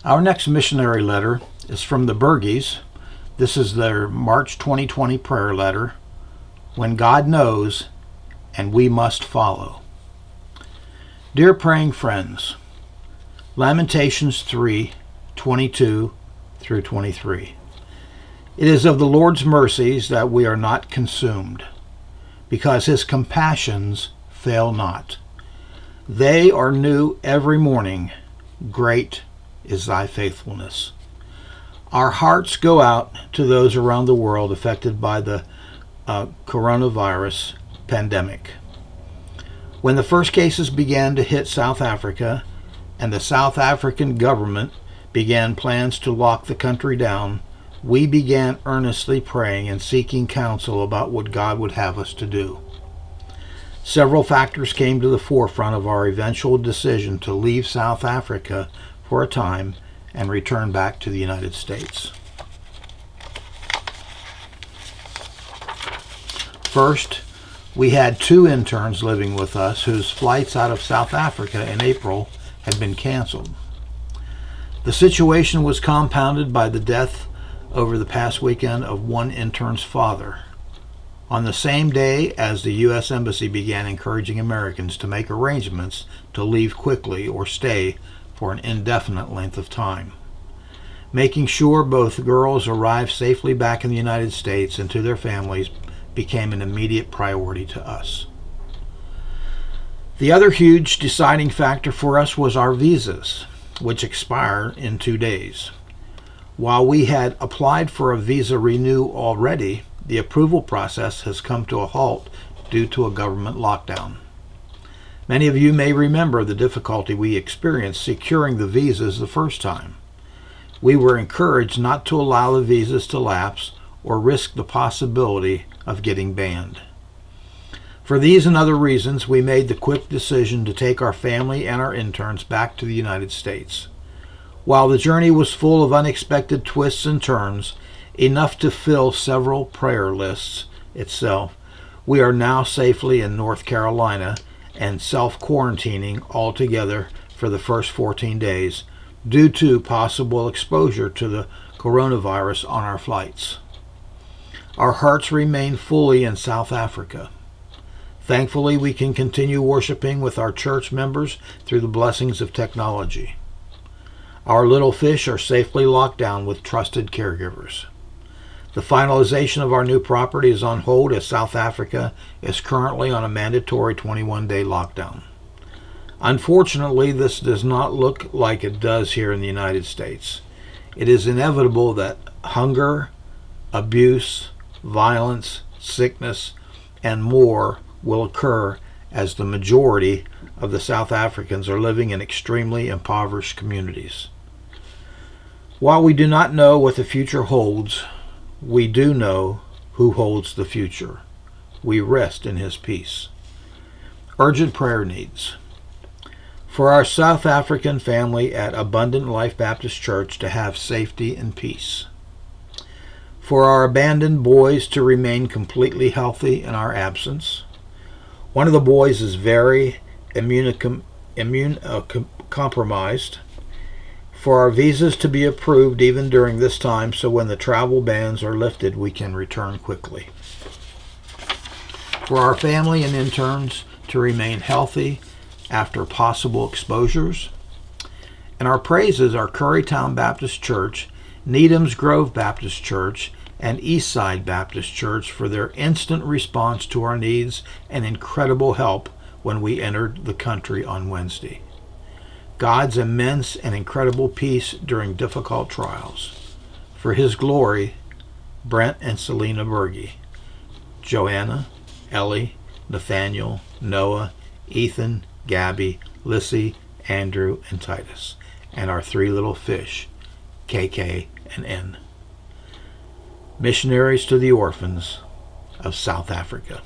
Our next missionary letter is from the Bergeys. This is their March 2020 prayer letter, When God Knows and We Must Follow. Dear praying friends, Lamentations 3:22 through 23. It is of the Lord's mercies that we are not consumed, because his compassions fail not. They are new every morning. Great is thy faithfulness. Our hearts go out to those around the world affected by the coronavirus pandemic. When the first cases began to hit South Africa and the South African government began plans to lock the country down, we began earnestly praying and seeking counsel about what God would have us to do. Several factors came to the forefront of our eventual decision to leave South Africa for a time and return back to the United States. First, we had 2 interns living with us whose flights out of South Africa in April had been canceled. The situation was compounded by the death over the past weekend of one intern's father, on the same day as the U.S. Embassy began encouraging Americans to make arrangements to leave quickly or stay for an indefinite length of time. Making sure both girls arrived safely back in the United States and to their families became an immediate priority to us. The other huge deciding factor for us was our visas, which expire in 2 days. While we had applied for a visa renew already, the approval process has come to a halt due to a government lockdown. Many of you may remember the difficulty we experienced securing the visas the first time. We were encouraged not to allow the visas to lapse or risk the possibility of getting banned. For these and other reasons, we made the quick decision to take our family and our interns back to the United States. While the journey was full of unexpected twists and turns, enough to fill several prayer lists itself, we are now safely in North Carolina and self-quarantining altogether for the first 14 days due to possible exposure to the coronavirus on our flights. Our hearts remain fully in South Africa. Thankfully, we can continue worshiping with our church members through the blessings of technology. Our little fish are safely locked down with trusted caregivers. The finalization of our new property is on hold as South Africa is currently on a mandatory 21-day lockdown. Unfortunately, this does not look like it does here in the United States. It is inevitable that hunger, abuse, violence, sickness, and more will occur as the majority of the South Africans are living in extremely impoverished communities. While we do not know what the future holds, we do know who holds the future. We rest in his peace. Urgent prayer needs. For our South African family at Abundant Life Baptist Church to have safety and peace. For our abandoned boys to remain completely healthy in our absence. One of the boys is very compromised. For our visas to be approved even during this time, so when the travel bans are lifted, we can return quickly. For our family and interns to remain healthy after possible exposures. And our praises are Currytown Baptist Church, Needham's Grove Baptist Church, and Eastside Baptist Church for their instant response to our needs and incredible help when we entered the country on Wednesday. God's immense and incredible peace during difficult trials. For his glory, Brent and Selena Bergey, Joanna, Ellie, Nathaniel, Noah, Ethan, Gabby, Lissy, Andrew, and Titus, and our 3 little fish, KK and N. Missionaries to the orphans of South Africa.